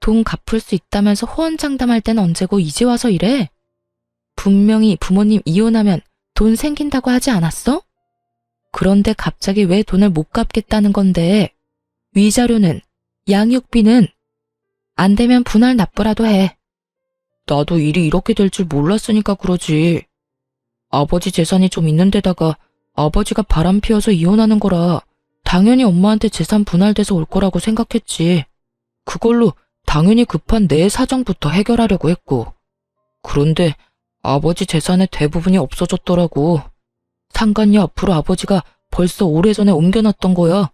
Speaker 1: 돈 갚을 수 있다면서 호언장담할 땐 언제고 이제 와서 이래? 분명히 부모님 이혼하면 돈 생긴다고 하지 않았어? 그런데 갑자기 왜 돈을 못 갚겠다는 건데? 위자료는? 양육비는? 안 되면 분할 납부라도 해. 나도 일이 이렇게 될 줄 몰랐으니까 그러지. 아버지 재산이 좀 있는 데다가 아버지가 바람 피워서 이혼하는 거라 당연히 엄마한테 재산 분할돼서 올 거라고 생각했지. 그걸로 당연히 급한 내 사정부터 해결하려고 했고. 그런데 아버지 재산의 대부분이 없어졌더라고. 상간녀 앞으로 아버지가 벌써 오래전에 옮겨놨던 거야.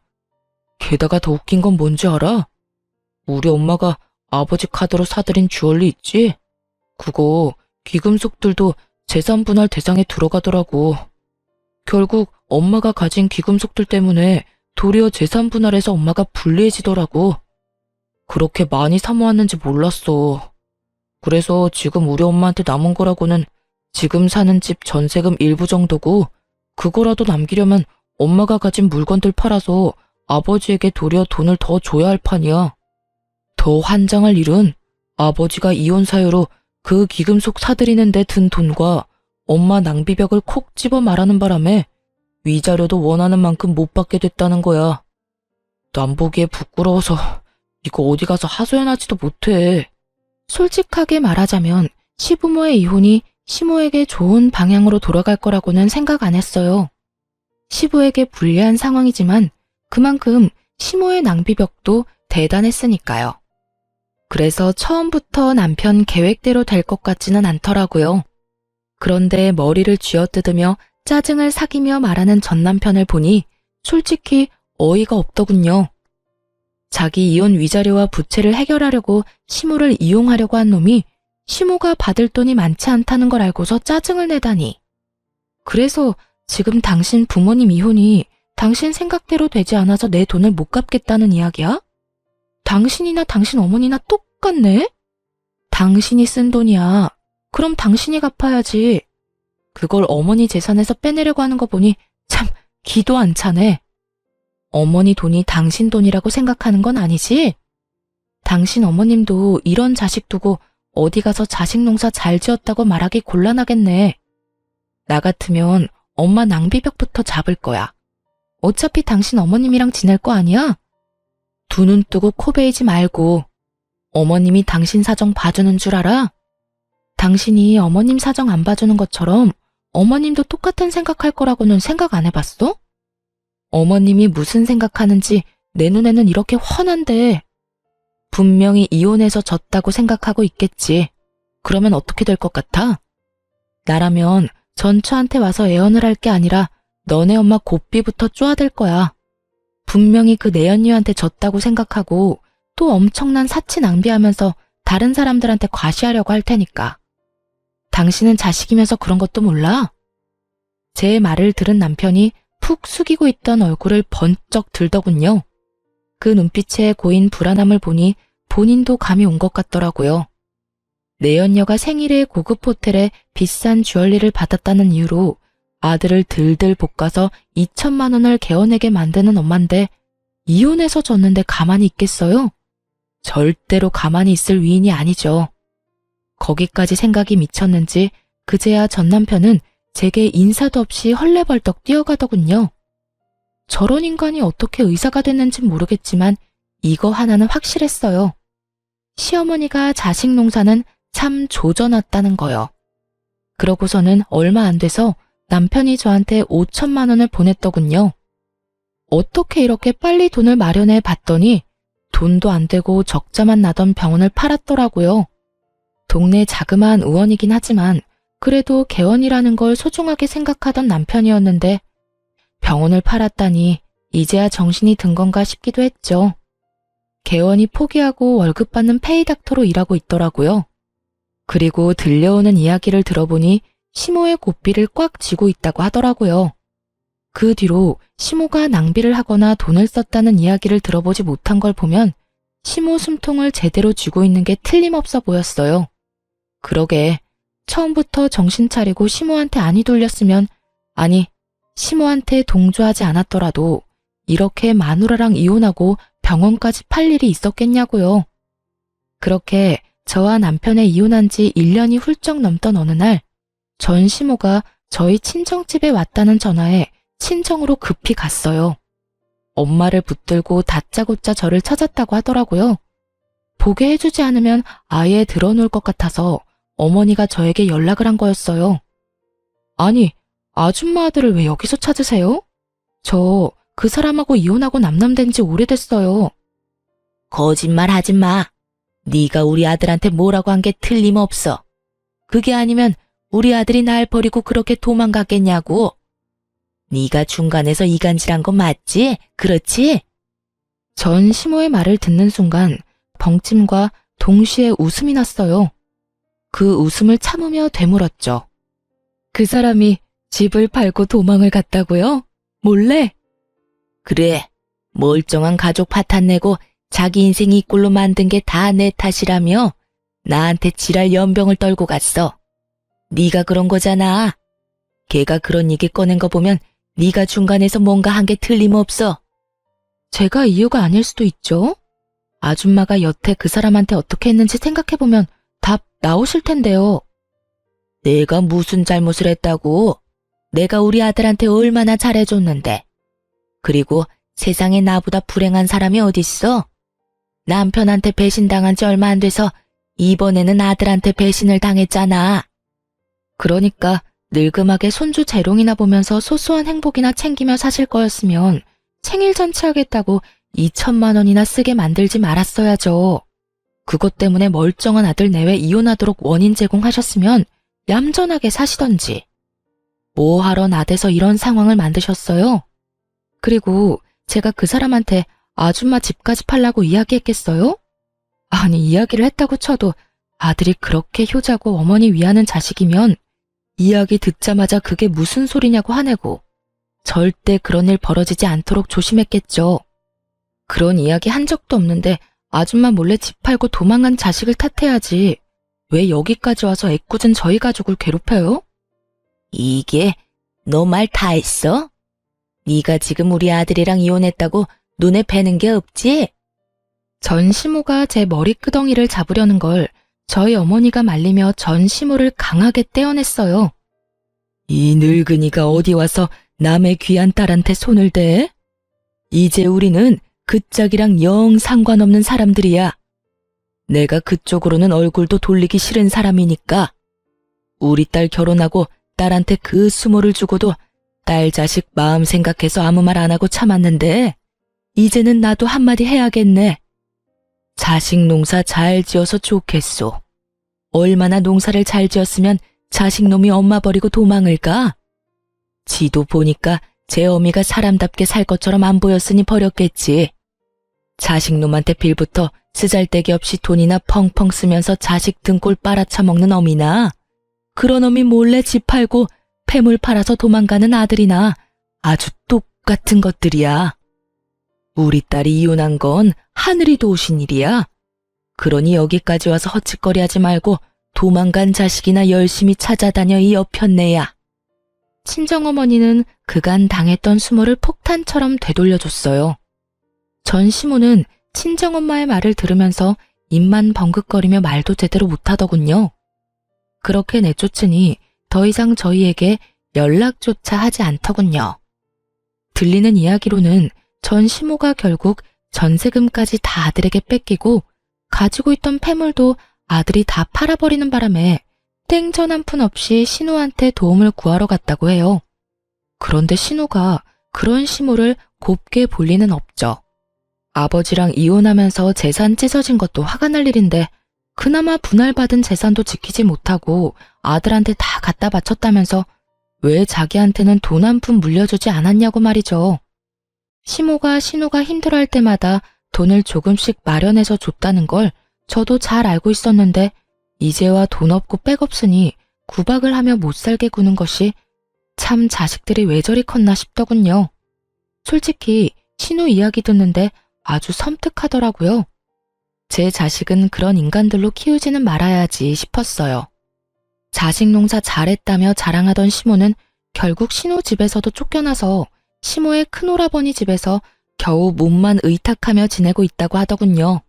Speaker 1: 게다가 더 웃긴 건 뭔지 알아? 우리 엄마가 아버지 카드로 사들인 주얼리 있지? 그거 귀금속들도 재산 분할 대상에 들어가더라고. 결국 엄마가 가진 귀금속들 때문에 도리어 재산 분할에서 엄마가 불리해지더라고. 그렇게 많이 사모았는지 몰랐어. 그래서 지금 우리 엄마한테 남은 거라고는 지금 사는 집 전세금 일부 정도고 그거라도 남기려면 엄마가 가진 물건들 팔아서 아버지에게 도리어 돈을 더 줘야 할 판이야. 더 환장할 일은 아버지가 이혼 사유로 그 귀금속 사들이는 데 든 돈과 엄마 낭비벽을 콕 집어 말하는 바람에 위자료도 원하는 만큼 못 받게 됐다는 거야. 남 보기에 부끄러워서 이거 어디 가서 하소연하지도 못해. 솔직하게 말하자면 시부모의 이혼이 시모에게 좋은 방향으로 돌아갈 거라고는 생각 안 했어요. 시부에게 불리한 상황이지만 그만큼 시모의 낭비벽도 대단했으니까요. 그래서 처음부터 남편 계획대로 될 것 같지는 않더라고요. 그런데 머리를 쥐어뜯으며 짜증을 삭이며 말하는 전 남편을 보니 솔직히 어이가 없더군요. 자기 이혼 위자료와 부채를 해결하려고 시모를 이용하려고 한 놈이 시모가 받을 돈이 많지 않다는 걸 알고서 짜증을 내다니. 그래서 지금 당신 부모님 이혼이 당신 생각대로 되지 않아서 내 돈을 못 갚겠다는 이야기야? 당신이나 당신 어머니나 똑같네? 당신이 쓴 돈이야. 그럼 당신이 갚아야지. 그걸 어머니 재산에서 빼내려고 하는 거 보니 참 기도 안 차네. 어머니 돈이 당신 돈이라고 생각하는 건 아니지? 당신 어머님도 이런 자식 두고 어디 가서 자식 농사 잘 지었다고 말하기 곤란하겠네. 나 같으면 엄마 낭비벽부터 잡을 거야. 어차피 당신 어머님이랑 지낼 거 아니야? 두 눈 뜨고 코 베이지 말고. 어머님이 당신 사정 봐주는 줄 알아? 당신이 어머님 사정 안 봐주는 것처럼 어머님도 똑같은 생각할 거라고는 생각 안 해봤어? 어머님이 무슨 생각하는지 내 눈에는 이렇게 훤한데. 분명히 이혼해서 졌다고 생각하고 있겠지. 그러면 어떻게 될 것 같아? 나라면 전처한테 와서 애언을 할 게 아니라 너네 엄마 고삐부터 쪼아댈 거야. 분명히 그 내연녀한테 졌다고 생각하고 또 엄청난 사치 낭비하면서 다른 사람들한테 과시하려고 할 테니까. 당신은 자식이면서 그런 것도 몰라? 제 말을 들은 남편이 푹 숙이고 있던 얼굴을 번쩍 들더군요. 그 눈빛에 고인 불안함을 보니 본인도 감이 온 것 같더라고요. 내연녀가 생일에 고급 호텔에 비싼 주얼리를 받았다는 이유로 아들을 들들 볶아서 2천만 원을 개어내게 만드는 엄마인데 이혼해서 졌는데 가만히 있겠어요? 절대로 가만히 있을 위인이 아니죠. 거기까지 생각이 미쳤는지 그제야 전 남편은 제게 인사도 없이 헐레벌떡 뛰어가더군요. 저런 인간이 어떻게 의사가 됐는진 모르겠지만 이거 하나는 확실했어요. 시어머니가 자식 농사는 참 조져놨다는 거요. 그러고서는 얼마 안 돼서 남편이 저한테 5천만 원을 보냈더군요. 어떻게 이렇게 빨리 돈을 마련해 봤더니 돈도 안 되고 적자만 나던 병원을 팔았더라고요. 동네 자그마한 의원이긴 하지만 그래도 개원이라는 걸 소중하게 생각하던 남편이었는데 병원을 팔았다니 이제야 정신이 든 건가 싶기도 했죠. 개원이 포기하고 월급 받는 페이닥터로 일하고 있더라고요. 그리고 들려오는 이야기를 들어보니 시모의 고삐를 꽉 쥐고 있다고 하더라고요. 그 뒤로 시모가 낭비를 하거나 돈을 썼다는 이야기를 들어보지 못한 걸 보면 시모 숨통을 제대로 쥐고 있는 게 틀림없어 보였어요. 그러게 처음부터 정신 차리고 시모한테 안이 돌렸으면, 아니 시모한테 동조하지 않았더라도 이렇게 마누라랑 이혼하고 병원까지 팔 일이 있었겠냐고요. 그렇게 저와 남편의 이혼한 지 1년이 훌쩍 넘던 어느 날 전 시모가 저희 친정집에 왔다는 전화에 친정으로 급히 갔어요. 엄마를 붙들고 다짜고짜 저를 찾았다고 하더라고요. 보게 해주지 않으면 아예 드러놓을 것 같아서 어머니가 저에게 연락을 한 거였어요. 아니, 아줌마 아들을 왜 여기서 찾으세요? 저 그 사람하고 이혼하고 남남된 지 오래됐어요. 거짓말 하지 마. 네가 우리 아들한테 뭐라고 한 게 틀림없어. 그게 아니면 우리 아들이 날 버리고 그렇게 도망갔겠냐고. 네가 중간에서 이간질한 거 맞지? 그렇지? 전 시모의 말을 듣는 순간 벙찜과 동시에 웃음이 났어요. 그 웃음을 참으며 되물었죠. 그 사람이 집을 팔고 도망을 갔다고요? 몰래? 그래, 멀쩡한 가족 파탄 내고 자기 인생 이 꼴로 만든 게 다 내 탓이라며 나한테 지랄 연병을 떨고 갔어. 네가 그런 거잖아. 걔가 그런 얘기 꺼낸 거 보면 네가 중간에서 뭔가 한 게 틀림없어. 제가 이유가 아닐 수도 있죠. 아줌마가 여태 그 사람한테 어떻게 했는지 생각해보면 답 나오실 텐데요. 내가 무슨 잘못을 했다고? 내가 우리 아들한테 얼마나 잘해줬는데. 그리고 세상에 나보다 불행한 사람이 어딨어? 남편한테 배신당한 지 얼마 안 돼서 이번에는 아들한테 배신을 당했잖아. 그러니까 늙음하게 손주 재롱이나 보면서 소소한 행복이나 챙기며 사실 거였으면 생일 잔치 하겠다고 2천만 원이나 쓰게 만들지 말았어야죠. 그것 때문에 멀쩡한 아들 내외 이혼하도록 원인 제공하셨으면 얌전하게 사시던지. 뭐하러 나대서 이런 상황을 만드셨어요? 그리고 제가 그 사람한테 아줌마 집까지 팔라고 이야기했겠어요? 아니, 이야기를 했다고 쳐도 아들이 그렇게 효자고 어머니 위하는 자식이면 이야기 듣자마자 그게 무슨 소리냐고 화내고 절대 그런 일 벌어지지 않도록 조심했겠죠. 그런 이야기 한 적도 없는데 아줌마 몰래 집 팔고 도망간 자식을 탓해야지. 왜 여기까지 와서 애꿎은 저희 가족을 괴롭혀요? 이게 너 말 다 했어? 네가 지금 우리 아들이랑 이혼했다고 눈에 뵈는 게 없지? 전 시모가 제 머리끄덩이를 잡으려는 걸 저희 어머니가 말리며 전 시모를 강하게 떼어냈어요. 이 늙은이가 어디 와서 남의 귀한 딸한테 손을 대? 이제 우리는 그 짝이랑 영 상관없는 사람들이야. 내가 그쪽으로는 얼굴도 돌리기 싫은 사람이니까. 우리 딸 결혼하고 딸한테 그 수모를 주고도 딸 자식 마음 생각해서 아무 말 안 하고 참았는데 이제는 나도 한마디 해야겠네. 자식 농사 잘 지어서 좋겠소. 얼마나 농사를 잘 지었으면 자식놈이 엄마 버리고 도망을 가? 지도 보니까 제 어미가 사람답게 살 것처럼 안 보였으니 버렸겠지. 자식놈한테 빌부터 쓰잘데기 없이 돈이나 펑펑 쓰면서 자식 등골 빨아쳐먹는 어미나 그런 어미 몰래 집 팔고 폐물 팔아서 도망가는 아들이나 아주 똑같은 것들이야. 우리 딸이 이혼한 건 하늘이 도우신 일이야. 그러니 여기까지 와서 헛짓거리하지 말고 도망간 자식이나 열심히 찾아다녀 이 여편네야. 친정어머니는 그간 당했던 수모를 폭탄처럼 되돌려줬어요. 전 시모는 친정엄마의 말을 들으면서 입만 벙긋거리며 말도 제대로 못하더군요. 그렇게 내쫓으니 더 이상 저희에게 연락조차 하지 않더군요. 들리는 이야기로는 전 시모가 결국 전세금까지 다 아들에게 뺏기고 가지고 있던 폐물도 아들이 다 팔아버리는 바람에 땡전 한 푼 없이 신우한테 도움을 구하러 갔다고 해요. 그런데 신우가 그런 시모를 곱게 볼 리는 없죠. 아버지랑 이혼하면서 재산 찢어진 것도 화가 날 일인데 그나마 분할받은 재산도 지키지 못하고 아들한테 다 갖다 바쳤다면서 왜 자기한테는 돈 한 푼 물려주지 않았냐고 말이죠. 시모가 신우가 힘들어할 때마다 돈을 조금씩 마련해서 줬다는 걸 저도 잘 알고 있었는데 이제와 돈 없고 백 없으니 구박을 하며 못 살게 구는 것이 참 자식들이 왜 저리 컸나 싶더군요. 솔직히 신우 이야기 듣는데 아주 섬뜩하더라고요. 제 자식은 그런 인간들로 키우지는 말아야지 싶었어요. 자식 농사 잘했다며 자랑하던 시모는 결국 신우 집에서도 쫓겨나서 시모의 큰오라버니 집에서 겨우 몸만 의탁하며 지내고 있다고 하더군요.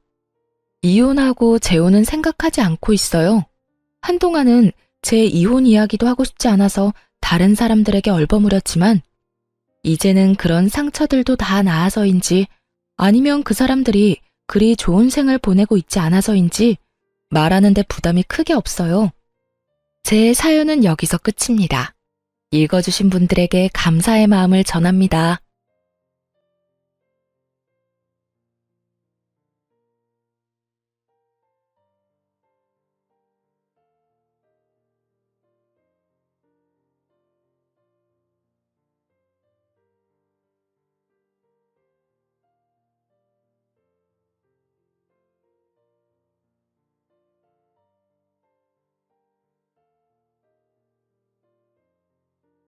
Speaker 1: 이혼하고 재혼은 생각하지 않고 있어요. 한동안은 제 이혼 이야기도 하고 싶지 않아서 다른 사람들에게 얼버무렸지만 이제는 그런 상처들도 다 나아서인지 아니면 그 사람들이 그리 좋은 생을 보내고 있지 않아서인지 말하는데 부담이 크게 없어요. 제 사연은 여기서 끝입니다. 읽어주신 분들에게 감사의 마음을 전합니다.